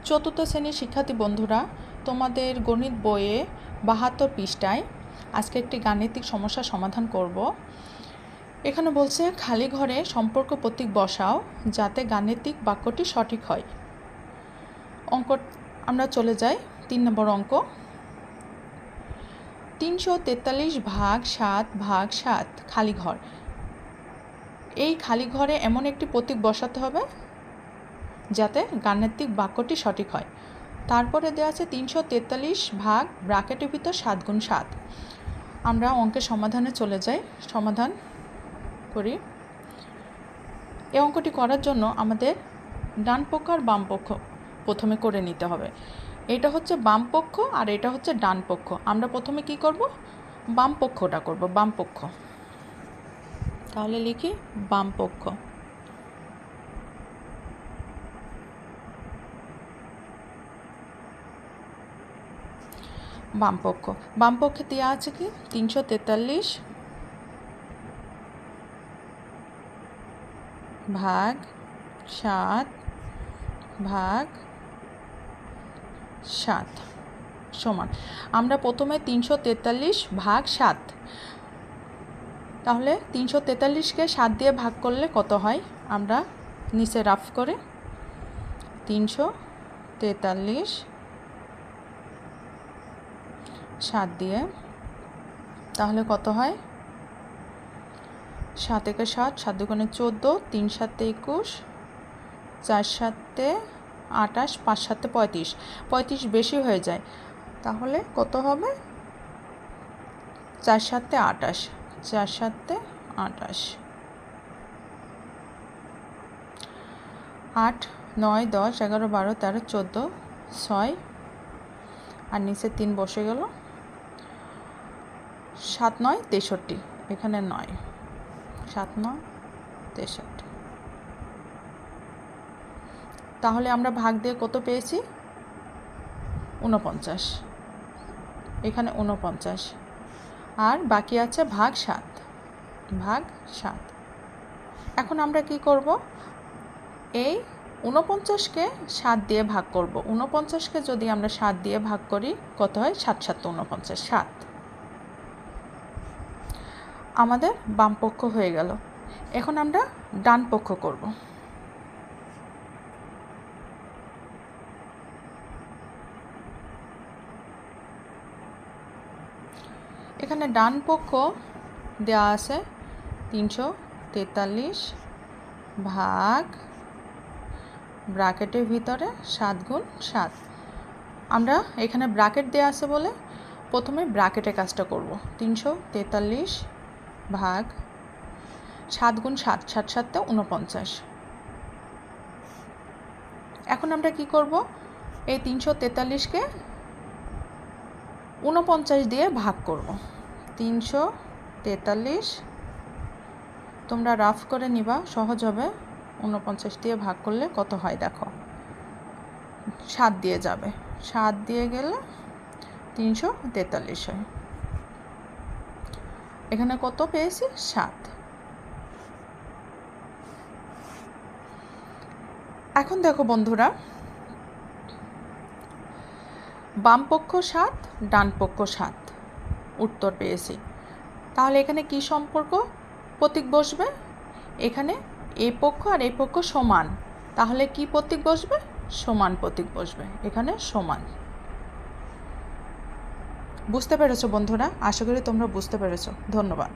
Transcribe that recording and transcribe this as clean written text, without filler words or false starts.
চতুর্থ শ্রেণীর শিক্ষার্থী বন্ধুরা, তোমাদের গণিত বইয়ে ৭২ পৃষ্ঠায় আজকে একটি গাণিতিক সমস্যার সমাধান করব। এখানে বলছে খালি ঘরে সম্পর্ক প্রতীক বসাও যাতে গাণিতিক বাক্যটি সঠিক হয়। অঙ্ক আমরা চলে যাই ৩ নম্বর অঙ্ক। ৩৪৩ ভাগ ৭ ভাগ ৭ খালি ঘর। এই খালি ঘরে এমন একটি প্রতীক বসাতে হবে যাতে গাণিতিক বাক্যটি সঠিক হয়। তারপরে দেওয়া আছে ৩৪৩ ভাগ ব্র্যাকেটের ভিতর ৭ গুণ ৭। আমরা অঙ্কের সমাধানে চলে যাই, সমাধান করি। এই অঙ্কটি করার জন্য আমাদের ডান পক্ষ আর বাম পক্ষ প্রথমে করে নিতে হবে। এটা হচ্ছে বাম পক্ষ আর এটা হচ্ছে ডান পক্ষ। আমরা প্রথমে কি করব? বাম পক্ষটা করব, বাম পক্ষ। তাহলে লিখি বাম পক্ষ। বাম পক্ষে দেওয়া আছে কি ৩৪৩ ভাগ ৭ ভাগ ৭ সমান। আমরা প্রথমে ৩৪৩ ভাগ ৭, তাহলে ৩৪৩কে ৭ দিয়ে ভাগ করলে কত হয়? আমরা নিচে রাফ করে ৩৪৩ ৭ দিয়ে, তাহলে কত হয়? ৭ একে ৭, ৭ দুগুণে ১৪, ৩ ৭ ২১, ৪ ৭ ২৮, ৫ ৭ ৩৫। ৩৫ বেশি হয়ে যায়, তাহলে কত হবে? ৪ ৭ ২৮, ৪ ৭ ২৮, ৮ ৯ ১০ ১১ ১২ ১৩ ১৪ ৬ আর নিচে ৩ বসে গেল। ৭ ৯ ৬৩, এখানে ৯, ৭ ৯ ৬৩। তাহলে আমরা ভাগ দিয়ে কত পেয়েছি? ৪৯, এখানে ৪৯, আর বাকি আছে ভাগ ৭, ভাগ ৭। এখন আমরা কি করব? এই ৪৯কে ৭ দিয়ে ভাগ করব। ৪৯কে যদি আমরা ৭ দিয়ে ভাগ করি কত হয়? ৭ ৭ ৪৯, ৭। আমাদের বাম পক্ষ হয়ে গেল। এখন আমরা ডান পক্ষ করব। এখানে ডান পক্ষ দেওয়া আছে ৩৪৩ ভাগ ব্র্যাকেটের ভিতরে ৭ গুণ ৭। আমরা এখানে ব্র্যাকেট দেওয়া আছে বলে প্রথমে ব্র্যাকেটের কাজটা করব। ৩৪৩ ভাগ ৭ গুণ ৭, ৭ ৭ ৪৯। এখন আমরা কি করব? এই ৩৪৩কে ৪৯ দিয়ে ভাগ করব। ৩৪৩ তোমরা রাফ করে নিবা, সহজ হবে। ৪৯ দিয়ে ভাগ করলে কত হয় দেখো, ৭ দিয়ে যাবে, ৭ দিয়ে গেলে ৩৪৩ হয়। এখানে কত পেয়েছি? ৭। এখন দেখো বন্ধুরা, বাম পক্ষ ৭, ডান পক্ষ ৭ উত্তর পেয়েছি। তাহলে এখানে কি সম্পর্ক প্রতীক বসবে? এখানে এই পক্ষ আর এই পক্ষ সমান, তাহলে কি প্রতীক বসবে? সমান প্রতীক বসবে। এখানে সমান। বুঝতে পেরেছো বন্ধুরা? আশা করি তোমরা বুঝতে পেরেছো। ধন্যবাদ।